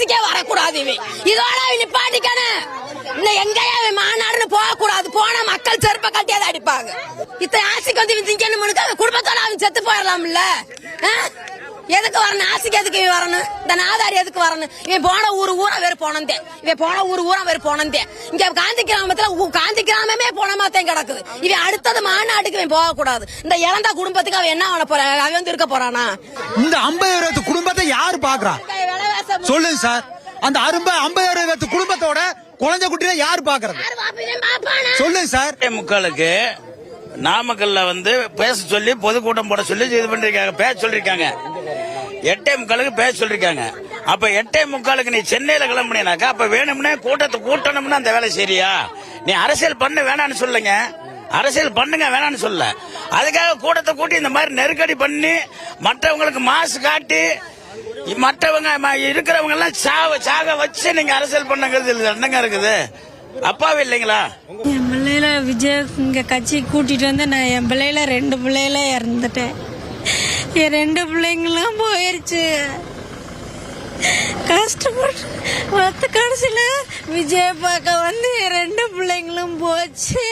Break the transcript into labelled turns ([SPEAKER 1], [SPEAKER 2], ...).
[SPEAKER 1] ஆட்சிக்கே வரக்கூடாது. இதோட நிப்பாட்டிக்கணும். இன்னும் எங்கேயா மாநாடுன்னு போக கூடாது. போனா மக்கள் செருப்ப கட்டியாத அடிப்பாங்க. இத்தனை ஆட்சிக்கு வந்து திங்கணும் குடும்பத்தோட அவன் செத்து போயிடலாம்ல. எதுக்கு வரணும்? ஆசைக்கு எதுக்கு வரணும்? இந்த நாதாரி எதுக்கு வரணும்? இவன் போன ஊரா வேறு போனந்தே. இவன் போன ஊரா வேறு போனந்தே. இங்க காந்தி கிராமத்துல காந்தி கிராமமே போனமாத்தான் கிடக்குது. இவன் அடுத்தது மாநாட்டுக்கு இவன் போக கூடாது. இந்த இழந்த குடும்பத்துக்கு அவன் என்ன ஆன போறான்? அவன் வந்து இருக்க போறானா?
[SPEAKER 2] இந்த 50,000 குடும்பத்தை யாரு பாக்குறா சொல்லுங்க சார். அந்த 50,000 குடும்பத்தோட குழந்தை குட்டியை யாரு பாக்குறது சொல்லுங்க சார்.
[SPEAKER 3] முக்காலுக்கு நாமக்கல்ல வந்து பேச சொல்லி பொதுக்கூட்டம் போட சொல்லி இது பண்ணிருக்காங்க, பேச சொல்லிருக்காங்க. 8:45 பேச சொல்லிருக்காங்க. அப்ப 8:45 நீ சென்னையில கிளம்புனீனாக்கா அப்ப வேணும்னே கூட்டத்தை கூட்டணும்னு அந்த வேலை சரியா? நீ அரசியல் பண்ண வேணான்னு சொல்லுங்க, அரசியல் பண்ணுங்க வேணான்னு சொல்ல. அதுக்காக கூட்டத்தை கூட்டி இந்த மாதிரி நெருக்கடி பண்ணி மற்றவங்களுக்கு மாசு காட்டி மற்றவங்க இருக்கிறவங்க எல்லாம் சாக வச்சு நீங்க அரசியல் பண்ணுங்கிறது என்னங்க இருக்குது? அப்பாவே இல்லைங்களா?
[SPEAKER 4] என் பிள்ளைல விஜய் இங்க கட்சி கூட்டிட்டு வந்து நான் என் பிள்ளைல 2 பிள்ளைல இறந்துட்டேன். என் 2 பிள்ளைங்களும் போயிருச்சு. கஷ்டப்பட்டு கடைசியில விஜய் பார்க்க வந்து என் 2 பிள்ளைங்களும் போச்சு.